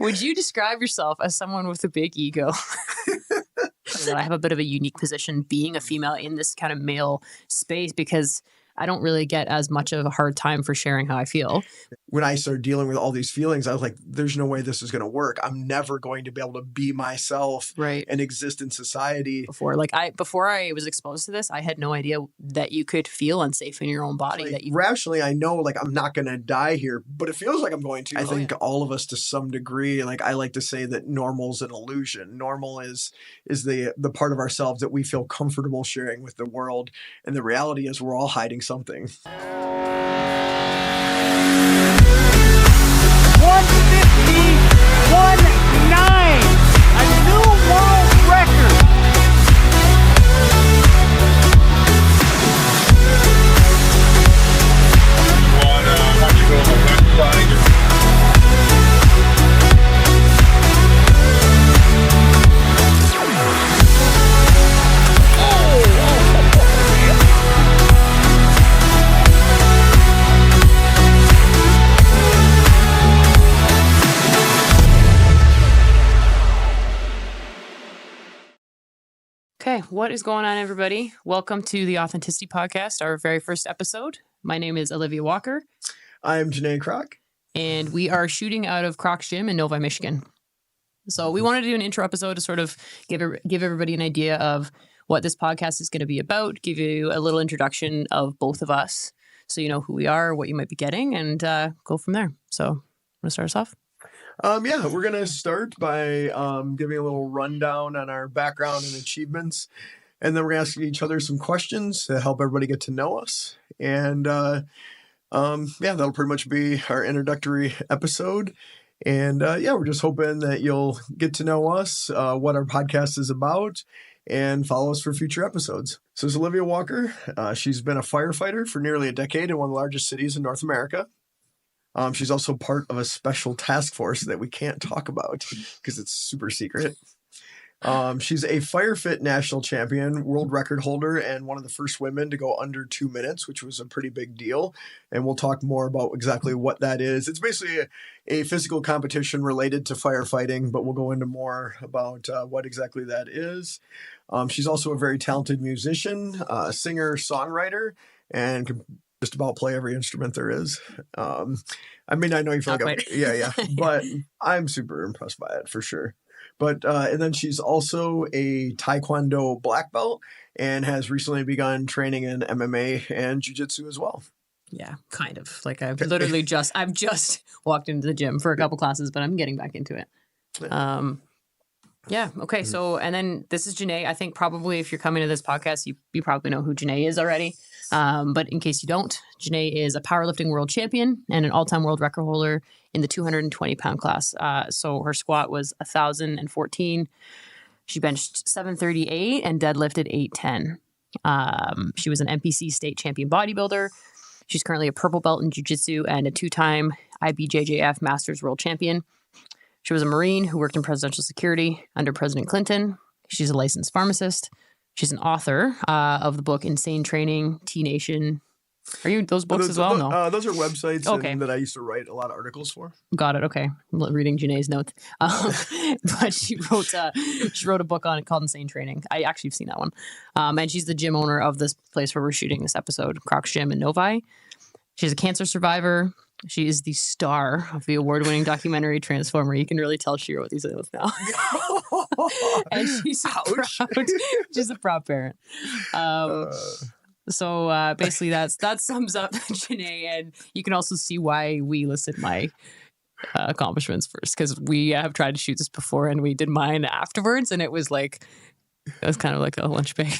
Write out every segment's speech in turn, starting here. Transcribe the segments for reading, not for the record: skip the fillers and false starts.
Would you describe yourself as someone with a big ego? I have a bit of a unique position being a female in this kind of male space because I don't really get as much of a hard time for sharing how I feel. When I started dealing with all these feelings, I was like, there's no way this is going to work. I'm never going to be able to be myself and exist in society. Before I was exposed to this, I had no idea that you could feel unsafe in your own body. Like, rationally, I know like I'm not going to die here, but it feels like I'm going to. I think all of us to some degree, like I like to say that normal's an illusion. Normal is the part of ourselves that we feel comfortable sharing with the world. And the reality is we're all hiding something. 150.19, a new world record. Why don't you go on the website? Okay, what is going on, everybody? Welcome to the Authenticity Podcast, our very first episode. My name is Alivia Walker. I'm Janae Croc. And we are shooting out of Croc's Gym in Novi, Michigan. So we wanted to do an intro episode to sort of give everybody an idea of what this podcast is going to be about, give you a little introduction of both of us so you know who we are, what you might be getting, and go from there. So, want to start us off? Yeah, we're going to start by giving a little rundown on our background and achievements. And then we're going to ask each other some questions to help everybody get to know us. And that'll pretty much be our introductory episode. And we're just hoping that you'll get to know us, what our podcast is about, and follow us for future episodes. So it's Alivia Walker. She's been a firefighter for nearly a decade in one of the largest cities in North America. She's also part of a special task force that we can't talk about because it's super secret. She's a Firefit national champion, world record holder, and one of the first women to go under 2 minutes, which was a pretty big deal. And we'll talk more about exactly what that is. It's basically a physical competition related to firefighting, but we'll go into more about what exactly that is. She's also a very talented musician, singer, songwriter, and can just about play every instrument there is. I know you feel like but I'm super impressed by it for sure. But and then she's also a Taekwondo black belt and has recently begun training in MMA and jiu-jitsu as well. Yeah, kind of. Like I've just walked into the gym for a couple classes, but I'm getting back into it. Okay. So, and then this is Janae. I think probably if you're coming to this podcast, you probably know who Janae is already. But in case you don't, Janae is a powerlifting world champion and an all-time world record holder in the 220-pound class. So her squat was 1,014. She benched 738 and deadlifted 810. She was an NPC state champion bodybuilder. She's currently a purple belt in jiu-jitsu and a 2-time IBJJF Masters world champion. She was a Marine who worked in presidential security under President Clinton. She's a licensed pharmacist. She's an author of the book Insane Training, T-Nation. Are you those books as well? No. Those are websites that I used to write a lot of articles for. Got it. Okay. I'm reading Janae's notes. But she wrote a book on it called Insane Training. I actually have seen that one. And she's the gym owner of this place where we're shooting this episode, Croc's Gym in Novi. She's a cancer survivor. She is the star of the award-winning documentary Transformer. You can really tell she wrote these notes now. And she's a proud parent. So basically that sums up Janae, and you can also see why we listed my accomplishments first, because we have tried to shoot this before and we did mine afterwards, and it was kind of like a lunch bag.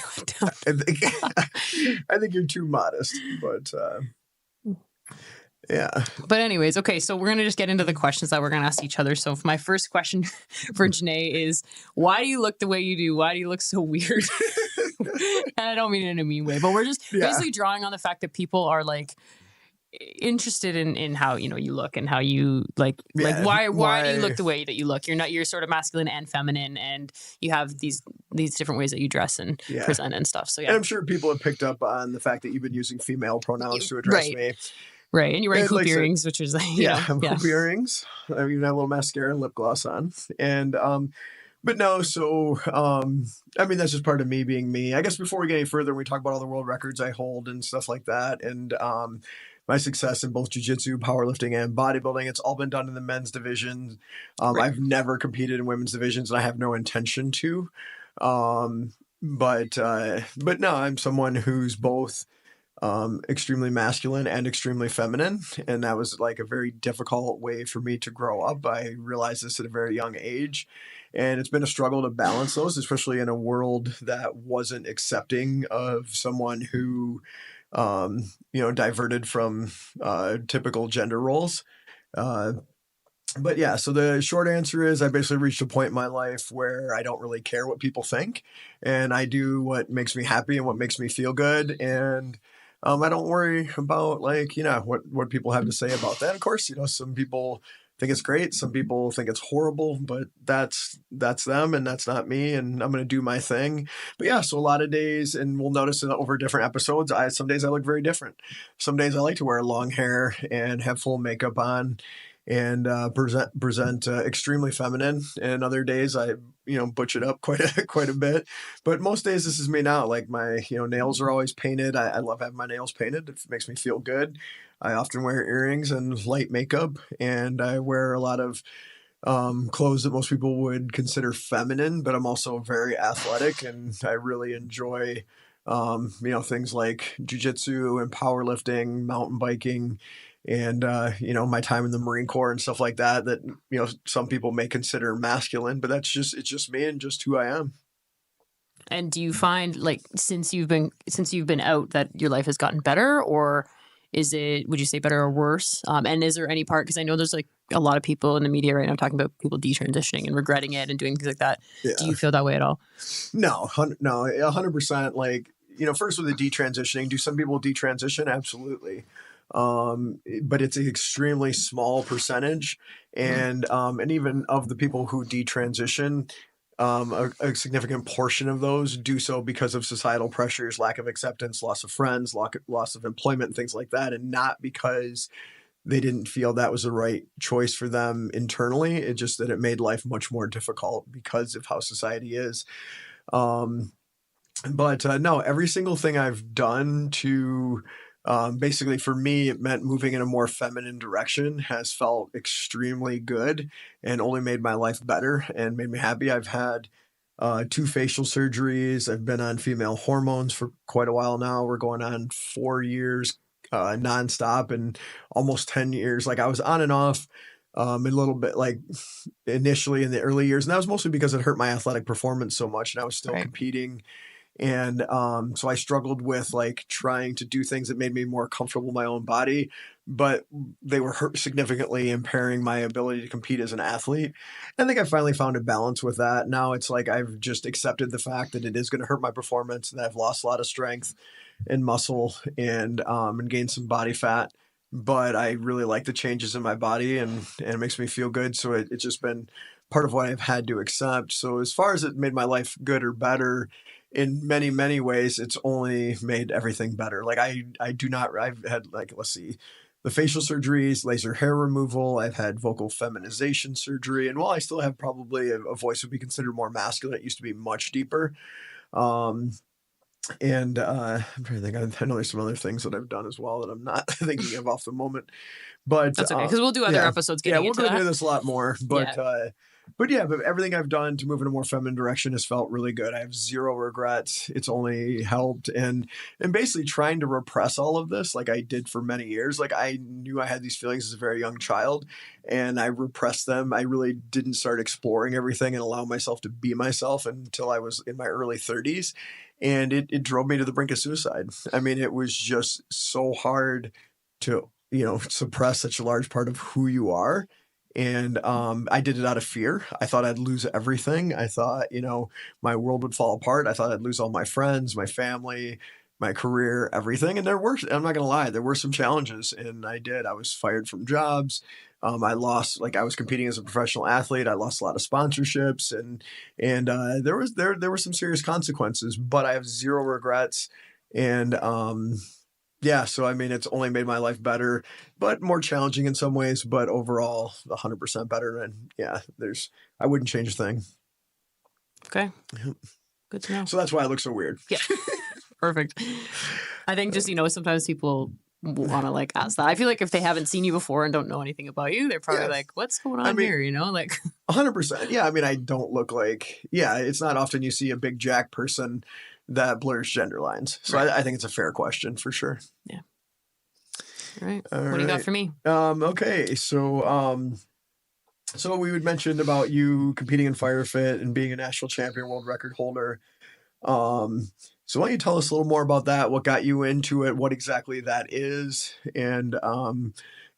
I think you're too modest, but yeah. But anyways, okay, so we're going to just get into the questions that we're going to ask each other. So my first question for Janae is, why do you look the way you do? Why do you look so weird? And I don't mean it in a mean way, but we're just basically drawing on the fact that people are interested in how, you look and how you why do you look the way that you look? You're sort of masculine and feminine, and you have these different ways that you dress and present and stuff. So yeah. And I'm sure people have picked up on the fact that you've been using female pronouns to address me. Right. And you're wearing And hoop like I said, earrings, which is, I'm hoop earrings. I even have a little mascara and lip gloss on. And but no, so I mean that's just part of me being me. I guess before we get any further, we talk about all the world records I hold and stuff like that, and my success in both jiu-jitsu, powerlifting, and bodybuilding. It's all been done in the men's division. Right. I've never competed in women's divisions, and I have no intention to. But no, I'm someone who's both extremely masculine and extremely feminine. And that was like a very difficult way for me to grow up. I realized this at a very young age. And it's been a struggle to balance those, especially in a world that wasn't accepting of someone who, diverted from typical gender roles. But yeah, so the short answer is I basically reached a point in my life where I don't really care what people think, and I do what makes me happy and what makes me feel good. And I don't worry about what people have to say about that. Of course, some people think it's great, some people think it's horrible, but that's them and that's not me, and I'm going to do my thing. But yeah, so a lot of days, and we'll notice that over different episodes, some days I look very different. Some days I like to wear long hair and have full makeup on and present extremely feminine, and other days I butch it up quite a bit. But most days this is me now. Like my nails are always painted. I love having my nails painted. It makes me feel good. I often wear earrings and light makeup, and I wear a lot of clothes that most people would consider feminine, but I'm also very athletic, and I really enjoy things like jiu-jitsu and powerlifting, mountain biking, and my time in the Marine Corps and stuff like that some people may consider masculine, but it's just me and just who I am. And do you find, like, since you've been out, that your life has gotten better, or would you say better or worse? And is there any part, because I know there's like a lot of people in the media right now talking about people detransitioning and regretting it and doing things like that. Yeah. Do you feel that way at all? No, 100%. Like, first with the detransitioning, do some people detransition? Absolutely. But it's an extremely small percentage. And even of the people who detransition, a significant portion of those do so because of societal pressures, lack of acceptance, loss of friends, loss of employment, things like that, and not because they didn't feel that was the right choice for them internally. It just that it made life much more difficult because of how society is. But no, every single thing I've done to basically, for me, it meant moving in a more feminine direction has felt extremely good and only made my life better and made me happy. I've had 2 facial surgeries. I've been on female hormones for quite a while now. We're going on 4 years nonstop, and almost 10 years. Like I was on and off a little bit, like initially in the early years. And that was mostly because it hurt my athletic performance so much, and I was still competing. And so I struggled with like trying to do things that made me more comfortable in my own body, but they were significantly impairing my ability to compete as an athlete. I think I finally found a balance with that. Now it's like I've just accepted the fact that it is going to hurt my performance, and I've lost a lot of strength and muscle and gained some body fat. But I really like the changes in my body, and it makes me feel good. So it's just been part of what I've had to accept. So as far as it made my life good or better, in many, many ways, it's only made everything better. Like I've had, like, let's see, the facial surgeries, laser hair removal. I've had vocal feminization surgery. And while I still have probably a voice would be considered more masculine, it used to be much deeper. I'm trying to think. I know there's some other things that I've done as well that I'm not thinking of off the moment. But that's okay, because we'll do other episodes getting into that. We'll go into this a lot more. But but everything I've done to move in a more feminine direction has felt really good. I have zero regrets. It's only helped. And basically trying to repress all of this, like I did for many years. Like I knew I had these feelings as a very young child, and I repressed them. I really didn't start exploring everything and allow myself to be myself until I was in my early 30s. And it drove me to the brink of suicide. I mean, it was just so hard to, suppress such a large part of who you are. And I did it out of fear. I thought I'd lose everything. I thought, my world would fall apart. I thought I'd lose all my friends, my family, my career, everything. And I'm not going to lie, there were some challenges, and I did. I was fired from jobs. I lost, I was competing as a professional athlete. I lost a lot of sponsorships, and there were some serious consequences, but I have zero regrets. And Yeah, so I mean, it's only made my life better, but more challenging in some ways, but overall 100% better. And yeah, I wouldn't change a thing. Okay. Good to know. So that's why I look so weird. Yeah. Perfect. I think just, sometimes people want to like ask that. I feel like if they haven't seen you before and don't know anything about you, they're probably like, what's going on here? Like 100%. Yeah. I mean, I don't look like, it's not often you see a big jack person that blurs gender lines. So right. I think it's a fair question for sure. Yeah. All right. What do you got for me? Okay. So we would mention about you competing in Firefit and being a national champion, world record holder. So why don't you tell us a little more about that? What got you into it? What exactly that is? And,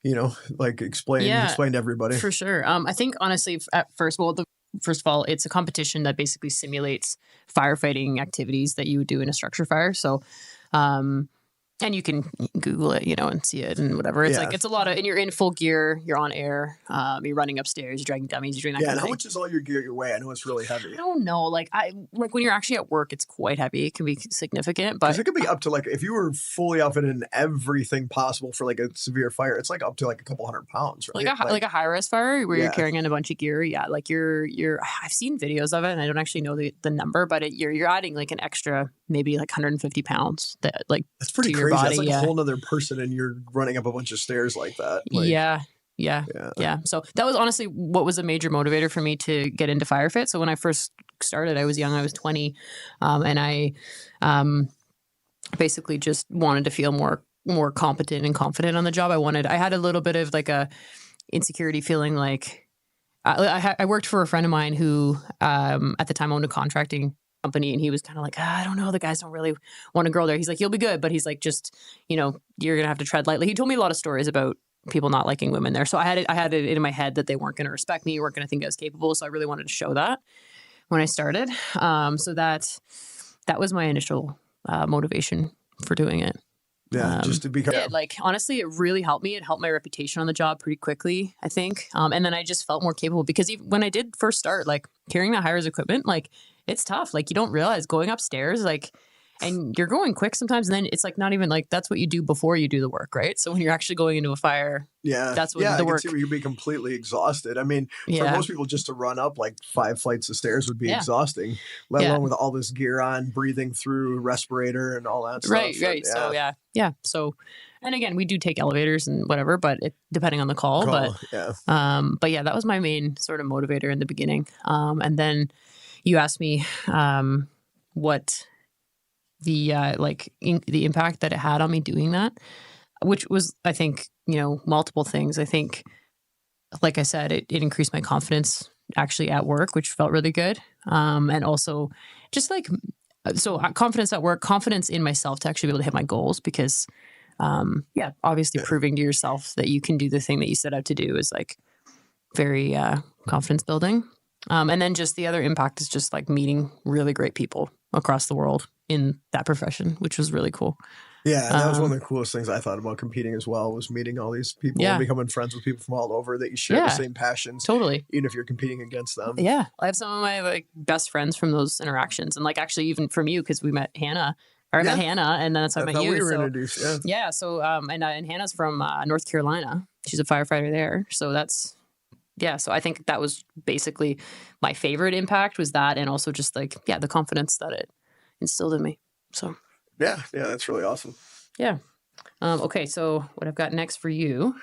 explain to everybody. For sure. I think honestly, first of all, it's a competition that basically simulates firefighting activities that you would do in a structure fire. So, and you can Google it, and see it and whatever. It's it's a lot of, and you're in full gear, you're on air, you're running upstairs, you're dragging dummies, you're doing that kind and of how thing. much is all your gear your way? I know it's really heavy. I don't know. Like when you're actually at work, it's quite heavy. It can be significant, but it could be up to if you were fully outfitted in everything possible for a severe fire, it's up to a couple 100 pounds, right? Like a high res fire where you're carrying in a bunch of gear. Yeah. Like you're I've seen videos of it and I don't actually know the number, but you're adding an extra, maybe 150 pounds that that's pretty crazy. Body, that's a whole nother person and you're running up a bunch of stairs like that. Yeah. So that was honestly what was a major motivator for me to get into Firefit. So when I first started, I was young, I was 20. And I basically just wanted to feel more competent and confident on the job. I had a little bit of a insecurity feeling I worked for a friend of mine who at the time owned a contracting company, and he was kind of I don't know, the guys don't really want a girl there. He's like, you'll be good, but he's like, just you're gonna have to tread lightly. He told me a lot of stories about people not liking women there, so I had it in my head that they weren't going to respect me, weren't going to think I was capable. So I really wanted to show that when I started. So that was my initial motivation for doing it. Yeah, just to become. Yeah, honestly, it really helped me. It helped my reputation on the job pretty quickly, I think. And then I just felt more capable because even when I did first start, carrying that high-res equipment, it's tough. You don't realize going upstairs, and you're going quick sometimes. And then it's not even that's what you do before you do the work, right? So when you're actually going into a fire, that's what the work. I can see where you'd be completely exhausted. I mean, for most people, just to run up 5 flights of stairs would be exhausting, let alone with all this gear on, breathing through respirator and all that stuff. Right. So yeah. So, and again, we do take elevators and whatever, but depending on the call. But yeah, that was my main sort of motivator in the beginning. And then you asked me what the the impact that it had on me doing that, which was, I think, multiple things. I think, like I said, it increased my confidence actually at work, which felt really good. And also just confidence at work, confidence in myself to actually be able to hit my goals, because obviously proving to yourself that you can do the thing that you set out to do is very confidence building. And then just the other impact is just meeting really great people across the world in that profession, which was really cool. Yeah, and that was one of the coolest things I thought about competing as well, was meeting all these people and becoming friends with people from all over that you share the same passions. Totally. Even if you're competing against them. Yeah. I have some of my best friends from those interactions. And actually even from you, because we met Hannah. I met Hannah, and then that's how I met you. We were introduced, Yeah. So, and Hannah's from North Carolina. She's a firefighter there. So that's... Yeah, so I think that was basically my favorite impact, was that, and also just the confidence that it instilled in me. So yeah, that's really awesome. Yeah. Okay, so what I've got next for you,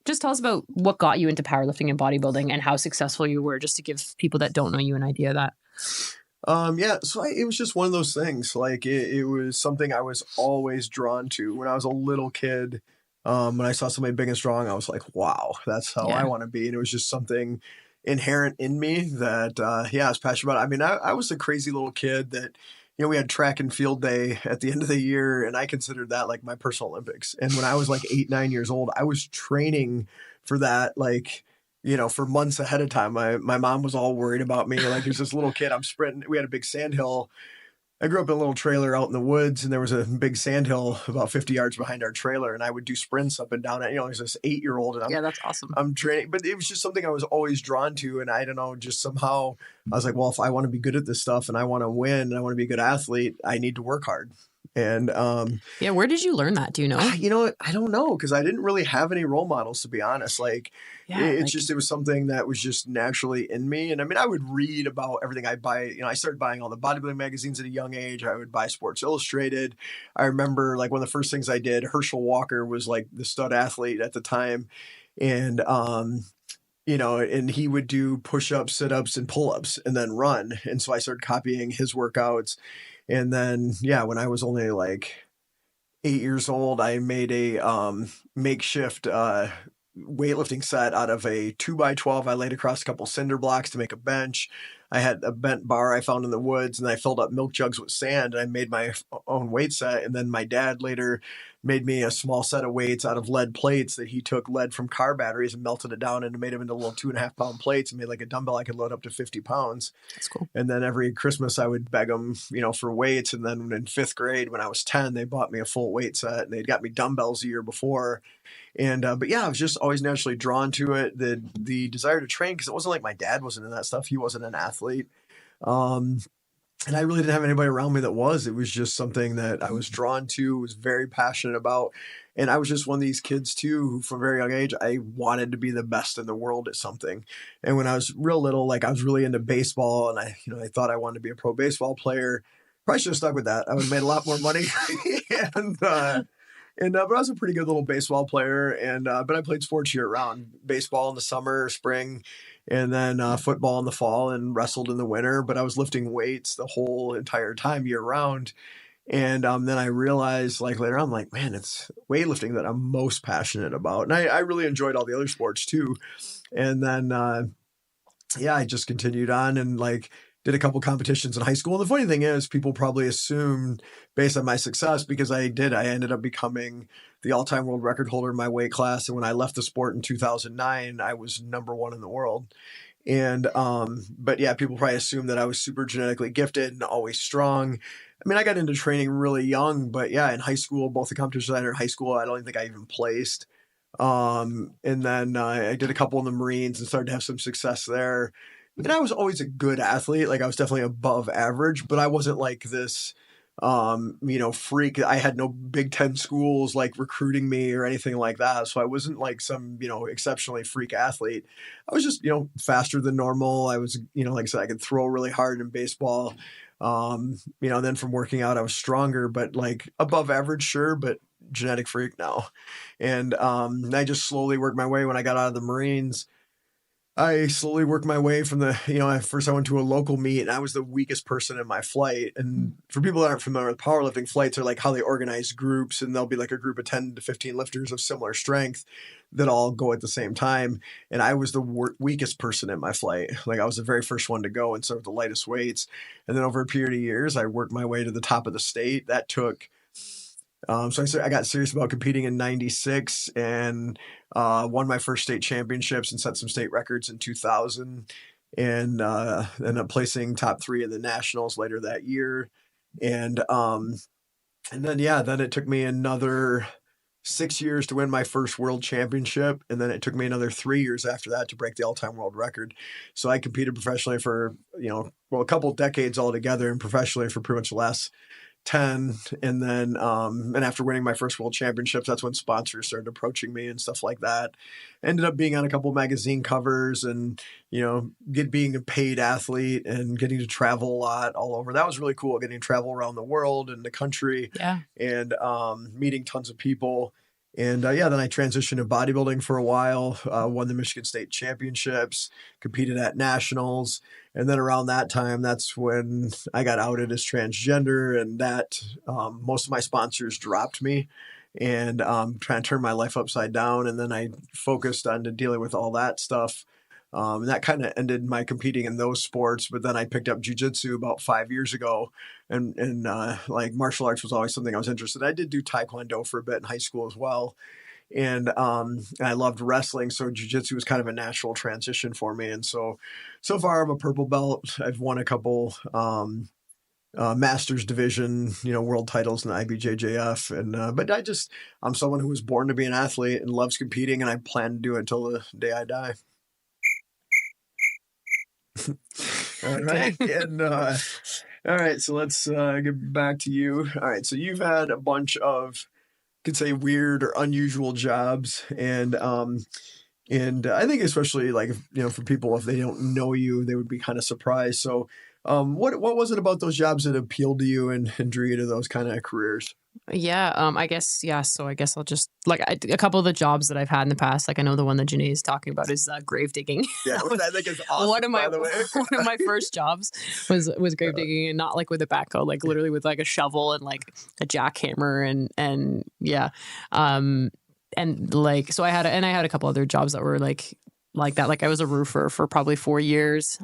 just tell us about what got you into powerlifting and bodybuilding and how successful you were, just to give people that don't know you an idea of that. So it was just one of those things. It was something I was always drawn to when I was a little kid. When I saw somebody big and strong, I was like, wow, that's how I want to be. And it was just something inherent in me that, I was passionate about. I mean, I was a crazy little kid that, we had track and field day at the end of the year, and I considered that my personal Olympics. And when I was 8, 9 years old, I was training for that, for months ahead of time. My mom was all worried about me. There's this little kid, I'm sprinting. We had a big sand hill. I grew up in a little trailer out in the woods, and there was a big sand hill about 50 yards behind our trailer, and I would do sprints up and down it. There's this 8-year-old, and that's awesome. I'm training, but it was just something I was always drawn to, and I don't know, just somehow I was like, well, if I want to be good at this stuff and I want to win and I want to be a good athlete, I need to work hard. And Yeah, where did you learn that? Do you know? you know what? I don't know, because I didn't really have any role models, to be honest. Like, Yeah, it was something that was just naturally in me. And I mean, I would read about everything I buy. You know, I started buying all the bodybuilding magazines at a young age. I would buy Sports Illustrated. I remember like one of the first things I did, Herschel Walker was like the stud athlete at the time. And, you know, and he would do push-ups, sit-ups, and pull-ups and then run. And so I started copying his workouts. And then, yeah, when I was only like 8 years old, I made a makeshift weightlifting set out of a 2x12. I laid across a couple cinder blocks to make a bench. I had a bent bar I found in the woods, and I filled up milk jugs with sand, and I made my own weight set. And then my dad later made me a small set of weights out of lead plates that he took lead from car batteries and melted it down and made them into little 2.5 pound plates and made like a dumbbell I could load up to 50 pounds. That's cool. And then every Christmas I would beg them, you know, for weights. And then in 5th grade, when I was 10, they bought me a full weight set, and they'd got me dumbbells a year before. And, but yeah, I was just always naturally drawn to it. The desire to train, because it wasn't like my dad wasn't in that stuff. He wasn't an athlete. And I really didn't have anybody around me that was. It was just something that I was drawn to, was very passionate about. And I was just one of these kids too, who from a very young age, I wanted to be the best in the world at something. And when I was real little, like I was really into baseball, and I thought I wanted to be a pro baseball player. Probably should have stuck with that. I would have made a lot more money. But I was a pretty good little baseball player, but I played sports year round, baseball in the summer, spring, and then football in the fall, and wrestled in the winter. But I was lifting weights the whole entire time year round. And then I realized like later on, like, man, it's weightlifting that I'm most passionate about. And I really enjoyed all the other sports too. And then, I just continued on and like did a couple competitions in high school. And the funny thing is, people probably assumed based on my success, because I ended up becoming the all-time world record holder in my weight class. And when I left the sport in 2009, I was number 1 in the world. And, but yeah, people probably assumed that I was super genetically gifted and always strong. I mean, I got into training really young, but yeah, in high school, both the competitions I entered in high school, I don't think I even placed. And then I did a couple in the Marines and started to have some success there. And I was always a good athlete. Like I was definitely above average, but I wasn't like this, freak. I had no Big Ten schools like recruiting me or anything like that. So I wasn't like some, exceptionally freak athlete. I was just, faster than normal. I was, like I said, I could throw really hard in baseball. Then from working out, I was stronger, but like above average, sure, but genetic freak now. And I just slowly worked my way when I got out of the Marines. I slowly worked my way from first I went to a local meet, and I was the weakest person in my flight. And for people that aren't familiar with powerlifting, flights are like how they organize groups, and there'll be like a group of 10 to 15 lifters of similar strength that all go at the same time. And I was the weakest person in my flight. Like I was the very first one to go and serve the lightest weights. And then over a period of years, I worked my way to the top of the state. That took so I got serious about competing in 96 and won my first state championships and set some state records in 2000 and ended up placing top 3 in the nationals later that year. And then it took me another 6 years to win my first world championship. And then it took me another 3 years after that to break the all-time world record. So I competed professionally for, a couple decades altogether, and professionally for pretty much the last 10. And then and after winning my first world championships, that's when sponsors started approaching me and stuff like that. Ended up being on a couple magazine covers and being a paid athlete and getting to travel a lot all over. That was really cool, getting to travel around the world and the country. Yeah. And meeting tons of people. And then I transitioned to bodybuilding for a while, won the Michigan State Championships, competed at nationals. And then around that time, that's when I got outed as transgender, and that most of my sponsors dropped me and trying to turn my life upside down. And then I focused on dealing with all that stuff. And that kind of ended my competing in those sports. But then I picked up jiu-jitsu about 5 years ago, and like martial arts was always something I was interested in. I did do taekwondo for a bit in high school as well. And I loved wrestling. So jiu-jitsu was kind of a natural transition for me. And so far I'm a purple belt. I've won a couple masters division, world titles in the IBJJF. And, but I'm someone who was born to be an athlete and loves competing, and I plan to do it until the day I die. All right. And All right, so let's get back to you. All right, so you've had a bunch of, could say, weird or unusual jobs, and I think especially like for people, if they don't know you, they would be kind of surprised. So, what was it about those jobs that appealed to you and drew you to those kind of careers? Yeah, I guess, yeah. So I guess I'll just like a couple of the jobs that I've had in the past. Like I know the one that Janae is talking about is grave digging. Yeah, which I think is awesome. One of my by the way. one of my first jobs was grave digging, and not like with a backhoe, like literally with like a shovel and like a jackhammer and yeah, and like so I had a couple other jobs that were like that. Like I was a roofer for probably 4 years.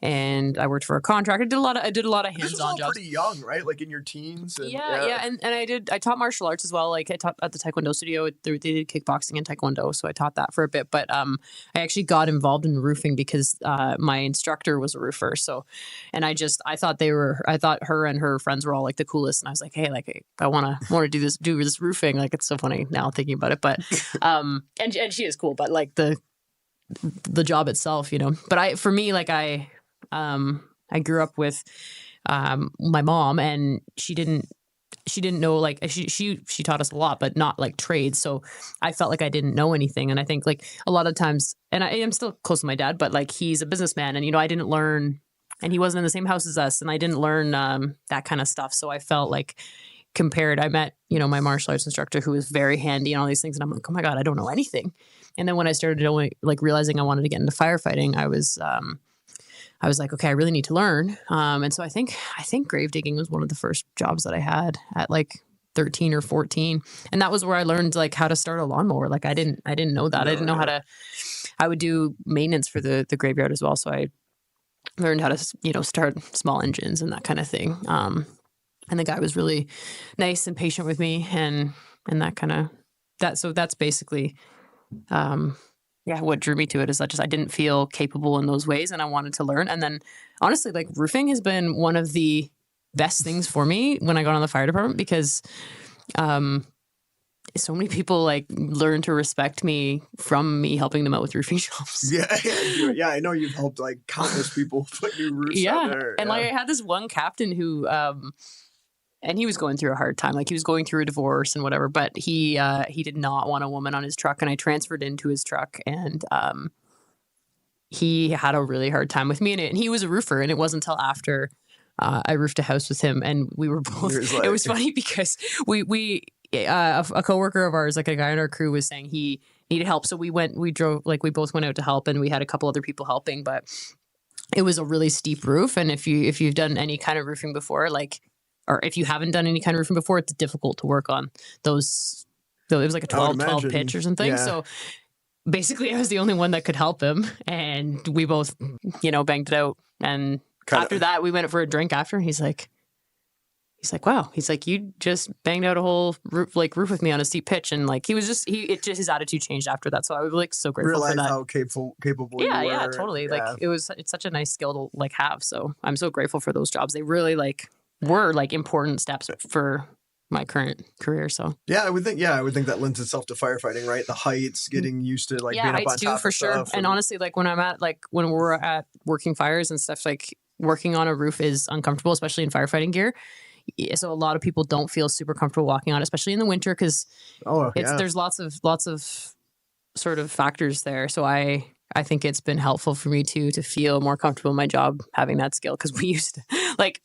And I worked for a contractor. I did a lot of This was hands-on all jobs. pretty young, right? Like in your teens. And, Yeah. And I taught martial arts as well. Like I taught at the Taekwondo studio. They did kickboxing and Taekwondo, so I taught that for a bit. But I actually got involved in roofing because my instructor was a roofer. So, and I thought her and her friends were all like the coolest. And I was like, hey, like I want to do this roofing. Like it's so funny now thinking about it. But and she is cool. But like the job itself, But for me, like I grew up with my mom, and she didn't know, like she taught us a lot, but not like trades. So I felt like I didn't know anything. And I think like a lot of times, and I am still close to my dad, but like he's a businessman, and I didn't learn, and he wasn't in the same house as us, and I didn't learn that kind of stuff. So I felt like compared, I met my martial arts instructor who was very handy and all these things, and I'm like, oh my God, I don't know anything. And then when I started realizing I wanted to get into firefighting, I was like, okay, I really need to learn. And so I think grave digging was one of the first jobs that I had at like 13 or 14. And that was where I learned like how to start a lawnmower. Like I didn't know that. I didn't know how to, I would do maintenance for the graveyard as well. So I learned how to, start small engines and that kind of thing. And the guy was really nice and patient with me and that kind of so that's basically, what drew me to it is that I didn't feel capable in those ways, and I wanted to learn. And then honestly, like roofing has been one of the best things for me when I got on the fire department, because so many people like learn to respect me from me helping them out with roofing jobs. Yeah, I know you've helped like countless people put new roofs on there. And like I had this one captain who and he was going through a hard time. Like he was going through a divorce and whatever, but he did not want a woman on his truck. And I transferred into his truck, and he had a really hard time with me in it. And he was a roofer, and it wasn't until after I roofed a house with him, and we were both. It was funny because a coworker of ours, like a guy on our crew, was saying he needed help, so we drove, like we both went out to help, and we had a couple other people helping, but it was a really steep roof. And if you've done any kind of roofing before, like. Or if you haven't done any kind of roofing before, it's difficult to work on those. So it was like a 12 pitch or something. Yeah. So basically I was the only one that could help him, and we both, banged it out. And after that, we went for a drink after, and he's like, wow. He's like, you just banged out a whole roof with me on a steep pitch. And like, his attitude changed after that. So I was like so grateful for that. How capable you were. Yeah, totally. Yeah. Like it's such a nice skill to like have. So I'm so grateful for those jobs. They really were like important steps for my current career. So I would think that lends itself to firefighting, right? The heights, getting used to like being up on top for sure. And honestly, like when we're at working fires and stuff, like working on a roof is uncomfortable, especially in firefighting gear. So a lot of people don't feel super comfortable walking on it, especially in the winter, because there's lots of sort of factors there. So I think it's been helpful for me to feel more comfortable in my job having that skill, because we used to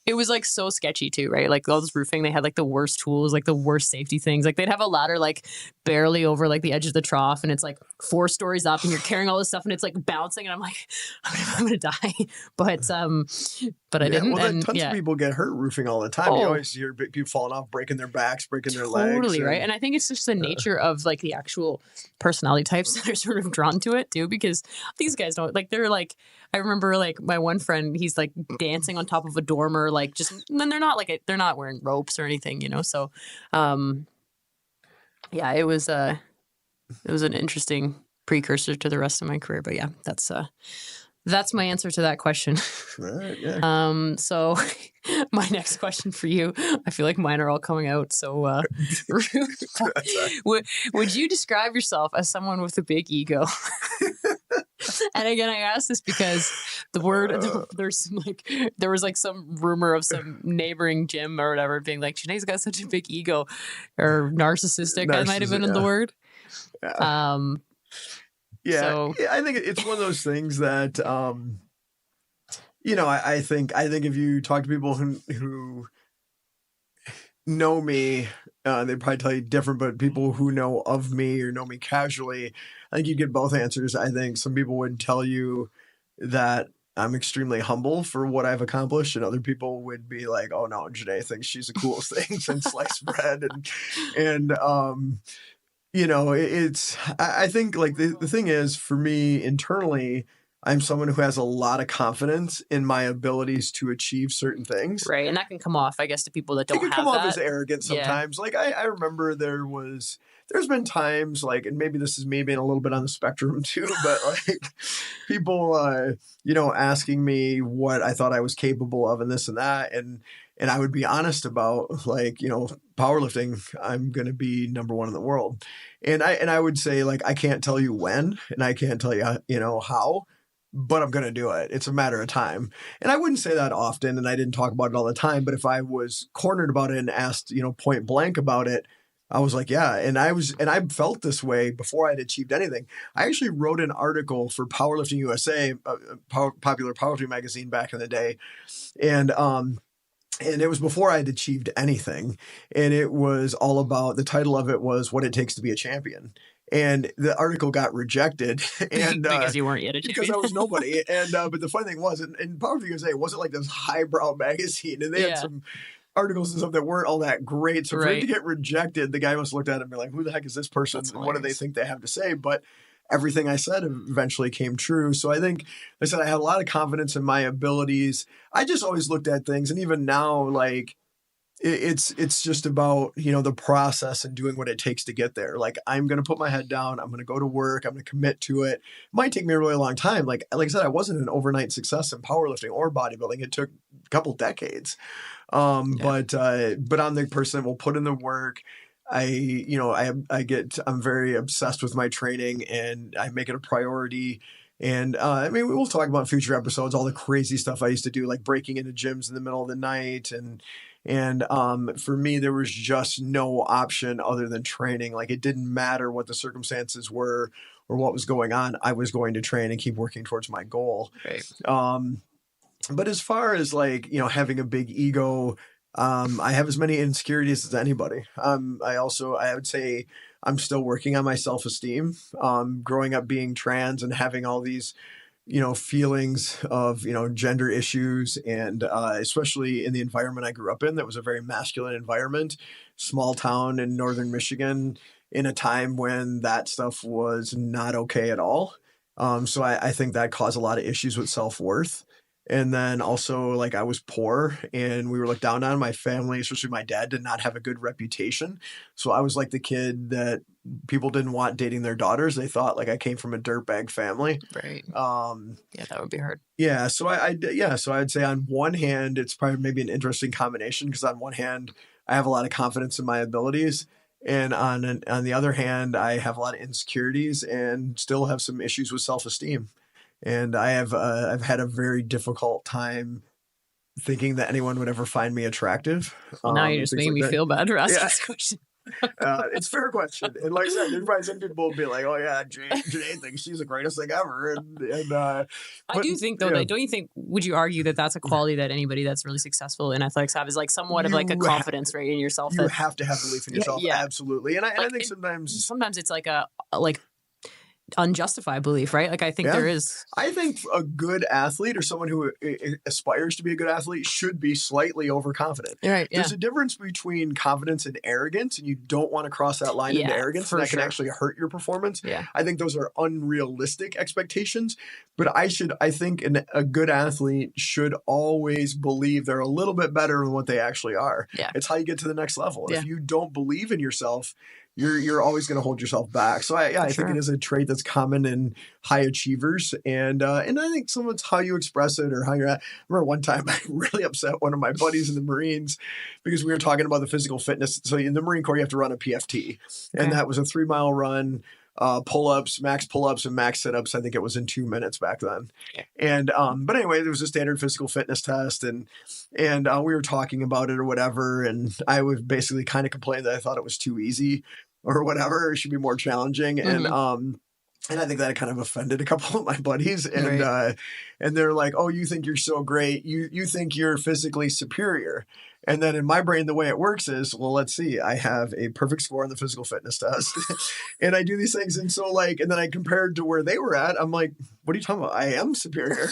it was like so sketchy too, right? Like all this roofing, they had like the worst tools, like the worst safety things. Like they'd have a ladder like barely over like the edge of the trough, and it's like 4 stories up, and you're carrying all this stuff, and it's like bouncing, and I'm like, I'm gonna die. But I didn't. Well, and tons of people get hurt roofing all the time. You always hear people falling off, breaking their backs, breaking their legs. Totally right. And I think it's just the nature of like the actual personality types that are sort of drawn to it too, because these guys don't they're like, I remember like my one friend, he's like dancing on top of a dormer, like just, and then they're not wearing ropes or anything, so it was an interesting precursor to the rest of my career. But yeah, that's my answer to that question. Right, yeah. So my next question for you, I feel like mine are all coming out. So would you describe yourself as someone with a big ego? And again, I asked this because the word there's some there was like some rumor of some neighboring gym or whatever being like, Janae's got such a big ego, or narcissistic. I might have been in the word. Yeah. So I think it's one of those things that I think if you talk to people who know me, they'd probably tell you different, but people who know of me or know me casually, I think you get both answers. I think some people would tell you that I'm extremely humble for what I've accomplished, and other people would be like, oh no, Janae thinks she's the coolest thing since sliced bread. I think like the thing is, for me internally, I'm someone who has a lot of confidence in my abilities to achieve certain things. Right. And that can come off, I guess, to people that don't have that. It can come off as arrogant sometimes. Yeah. Like I remember there's been times, like, and maybe this is me being a little bit on the spectrum too, but like people, asking me what I thought I was capable of and this and that. And I would be honest about, like, powerlifting, I'm going to be number one in the world. And I would say, like, I can't tell you when, and I can't tell you, how, but I'm going to do it. It's a matter of time. And I wouldn't say that often, and I didn't talk about it all the time, but if I was cornered about it and asked, point blank about it, I was like, yeah. And I felt this way before I'd achieved anything. I actually wrote an article for Powerlifting USA, popular powerlifting magazine back in the day. And it was before I'd achieved anything. And it was all about, the title of it was What It Takes to Be a Champion. And the article got rejected, and because you weren't yet a champion. Because I was nobody. And but the funny thing was, in Powerlifting USA, it wasn't like this highbrow magazine, and they had some articles and stuff that weren't all that great. So for it to get rejected, the guy must have looked at it and be like, "Who the heck is this person? What do they think they have to say?" But everything I said eventually came true. So I think, like I said, I had a lot of confidence in my abilities. I just always looked at things, and even now, like, it's just about, the process and doing what it takes to get there. Like, I'm going to put my head down. I'm going to go to work. I'm going to commit to it. It might take me a really long time. Like I said, I wasn't an overnight success in powerlifting or bodybuilding. It took a couple decades. But I'm the person that will put in the work. I'm very obsessed with my training, and I make it a priority. And we'll talk about future episodes, all the crazy stuff I used to do, like breaking into gyms in the middle of the night. And for me, there was just no option other than training. Like, it didn't matter what the circumstances were or what was going on. I was going to train and keep working towards my goal. Right. But as far as, like, having a big ego, I have as many insecurities as anybody. I would say I'm still working on my self-esteem. Growing up being trans and having all these, feelings of, gender issues, and especially in the environment I grew up in, that was a very masculine environment, small town in northern Michigan, in a time when that stuff was not okay at all. So I think that caused a lot of issues with self-worth. And then also, like, I was poor and we were looked down on. My family, especially my dad, did not have a good reputation. So I was like the kid that people didn't want dating their daughters. They thought, like, I came from a dirtbag family. Right. Yeah, that would be hard. Yeah. So I'd say on one hand, it's probably maybe an interesting combination, because on one hand, I have a lot of confidence in my abilities. And on the other hand, I have a lot of insecurities and still have some issues with self-esteem. And I've had a very difficult time thinking that anyone would ever find me attractive. Well, now you're just making me feel bad for asking this question. It's a fair question. And like I said, there's probably some people will be like, oh yeah, Janae thinks she's the greatest thing ever. I do think, though, that, don't you think, would you argue that that's a quality that anybody that's really successful in athletics have, is like somewhat of like a confidence, right, in yourself? You have to have belief in yourself. Yeah. Absolutely. And I think sometimes it's like unjustified belief, right? Like, I think there is. I think a good athlete, or someone who aspires to be a good athlete, should be slightly overconfident. Right. Yeah. There's a difference between confidence and arrogance, and you don't want to cross that line into arrogance, and that can actually hurt your performance. Yeah. I think those are unrealistic expectations, but I think a good athlete should always believe they're a little bit better than what they actually are. Yeah. It's how you get to the next level. Yeah. If you don't believe in yourself, you're always going to hold yourself back. So I think it is a trait that's common in high achievers. And I think some of it's how you express it or how you're at. I remember one time I really upset one of my buddies in the Marines because we were talking about the physical fitness. So in the Marine Corps, you have to run a PFT. And that was a 3-mile run. pull-ups, max pull-ups and max sit-ups. I think it was in 2 minutes back then. And but anyway, there was a standard physical fitness test, and we were talking about it or whatever, and I was basically kind of complaining that I thought it was too easy or whatever. It should be more challenging. And I think that kind of offended a couple of my buddies, and and they're like, "Oh, you think you're so great? You think you're physically superior?" And then in my brain, the way it works is, well, let's see, I have a perfect score on the physical fitness test, and I do these things, and so like, and then I compared to where they were at. I'm like, "What are you talking about? I am superior."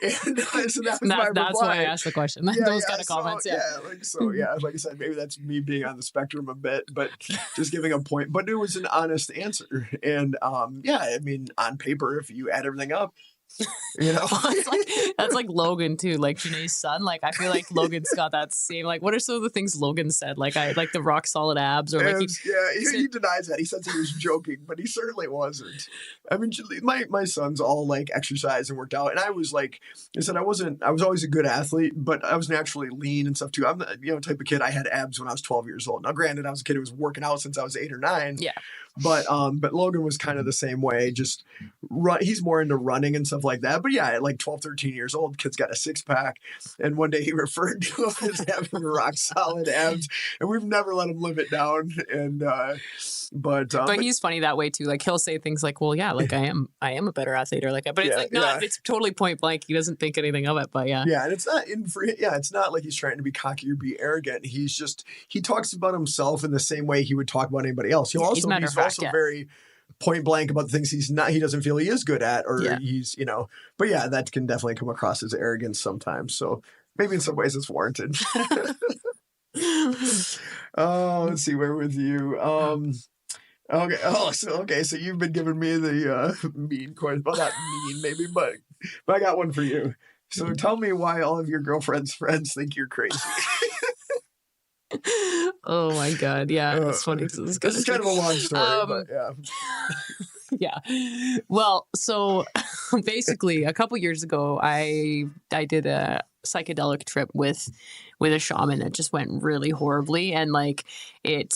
And so that was my reply. That's why I asked the question. Those kind of comments, like I said, maybe that's me being on the spectrum a bit, but just giving a point. But it was an honest answer, and I mean, on paper, if you add everything up, you know, that's like Logan too, like Janae's son. Like I feel like Logan's got that same. Like, what are some of the things Logan said? Like I like the rock solid abs, or like he denies that. He says he was joking, but he certainly wasn't. I mean, my sons all like exercise and worked out, and I was like I said, I was always a good athlete, but I was naturally lean and stuff too. I'm the type of kid, I had abs when I was 12 years old. Now, granted, I was a kid who was working out since I was 8 or 9. Yeah. But Logan was kind of the same way, just he's more into running and stuff like that. But yeah, at like 12, 13 years old, kid's got a 6-pack. And one day he referred to him as having rock solid abs, and we've never let him live it down. And but he's funny that way too. Like he'll say things like, "Well, yeah, like I am a better athlete," or like, but it's it's totally point blank. He doesn't think anything of it, but yeah. Yeah, and it's not like he's trying to be cocky or be arrogant. He talks about himself in the same way he would talk about anybody else. He's also very point blank about the things he doesn't feel he is good at, or he's, but yeah, that can definitely come across as arrogance sometimes. So maybe in some ways it's warranted. Oh, let's see, where with you? Okay. Oh, so you've been giving me the mean question. Well, not mean maybe, but I got one for you. So tell me why all of your girlfriend's friends think you're crazy. Oh my God. Yeah. It's funny. This is kind of a long story, but yeah. Yeah. Well, so basically a couple years ago, I did a psychedelic trip with a shaman that just went really horribly. And like it,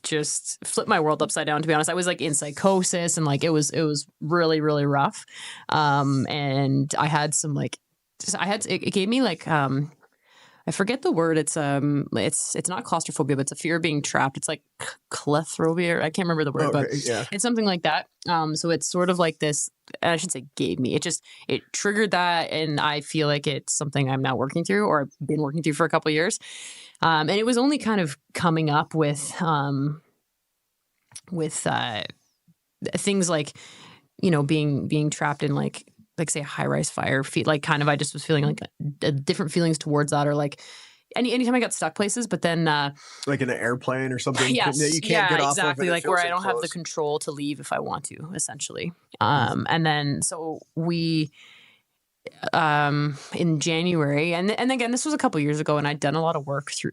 just flipped my world upside down, to be honest. I was like in psychosis, and like it was really, really rough. And I had some it gave me like, I forget the word. It's not claustrophobia, but it's a fear of being trapped. It's like clethrobia. I can't remember the word, but it's something like that. So it's sort of like this, I should say gave me, it triggered that. And I feel like it's something I'm now working through, or I've been working through for a couple of years. And it was only kind of coming up with things like, being trapped in like say a high-rise fire, like kind of, I just was feeling like different feelings towards that, or like anytime I got stuck places, but then like in an airplane or something. Yes, that you can't get off exactly. Of, like where I don't have the control to leave if I want to, essentially. And then so we in January, and again, this was a couple years ago, and I'd done a lot of work through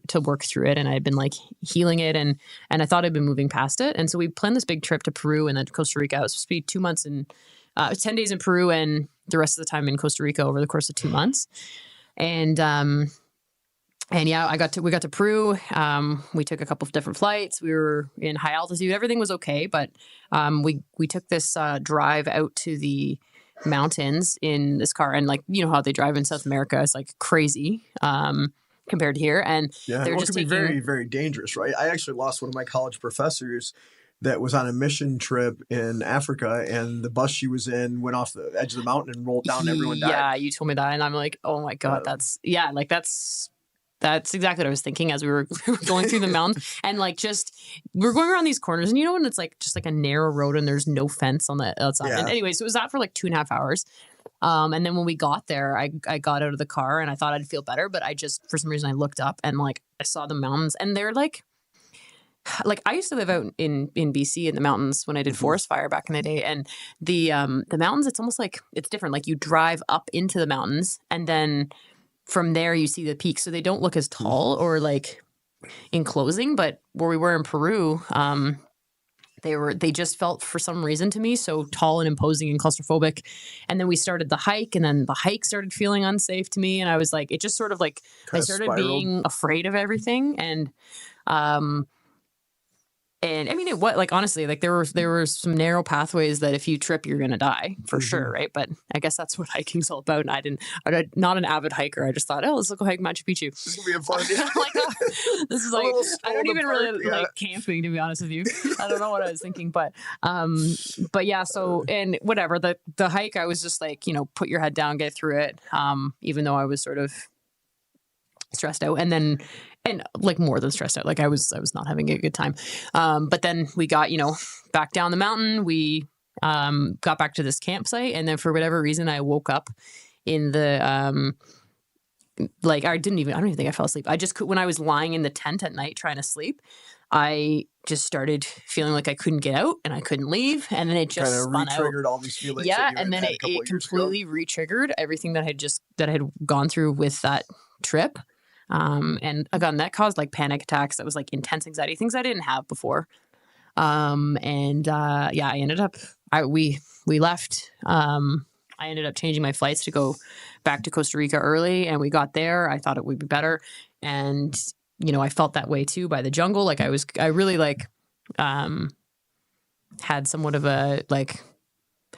it, and I'd been like healing it, and I thought I'd been moving past it. And so we planned this big trip to Peru and then Costa Rica. It was supposed to be 2 months and 10 days in Peru, and the rest of the time in Costa Rica over the course of 2 months. And yeah, we got to Peru. We took a couple of different flights. We were in high altitude. Everything was okay, but we took this drive out to the mountains in this car, and like, how they drive in South America is like crazy compared to here. And they're just be very, very dangerous, right? I actually lost one of my college professors that was on a mission trip in Africa, and the bus she was in went off the edge of the mountain and rolled down, and everyone died. Yeah, you told me that, and I'm like, oh my God, that's exactly what I was thinking as we were going through the mountains. And like, we're going around these corners, and when it's like just like a narrow road and there's no fence on the outside. Yeah. And anyway, so it was that for like 2.5 hours. And then when we got there, I got out of the car and I thought I'd feel better, but for some reason I looked up and like I saw the mountains, and they're like I used to live out in BC in the mountains when I did forest fire back in the day. And the mountains, it's almost like it's different. Like you drive up into the mountains, and then from there you see the peaks. So they don't look as tall or like enclosing, but where we were in Peru, they just felt for some reason to me so tall and imposing and claustrophobic. And then we started the hike, and then the hike started feeling unsafe to me. And I was like, it just sort of like, I started being afraid of everything. And, And I mean, honestly, like there were some narrow pathways that if you trip, you're going to die for sure. Right. But I guess that's what hiking's all about. And I'm not an avid hiker. I just thought, oh, let's go hike Machu Picchu. This is going to be a fun this is like, I don't even really like camping, to be honest with you. I don't know what I was thinking, but yeah. So, and whatever the hike, I was just like, put your head down, get through it. Even though I was sort of stressed out, and like more than stressed out, like I was not having a good time. But then we got, back down the mountain, we got back to this campsite. And then for whatever reason, I woke up in the, I don't even think I fell asleep. I just could, when I was lying in the tent at night trying to sleep, I just started feeling like I couldn't get out and I couldn't leave. And then it just kind of re-triggered all these feelings. Yeah. And then it completely re-triggered everything that I had gone through with that trip. And again, that caused like panic attacks. That was like intense anxiety, things I didn't have before. I ended up, we left, I ended up changing my flights to go back to Costa Rica early, and we got there. I thought it would be better. And, I felt that way too by the jungle. Like I really had somewhat of a, like,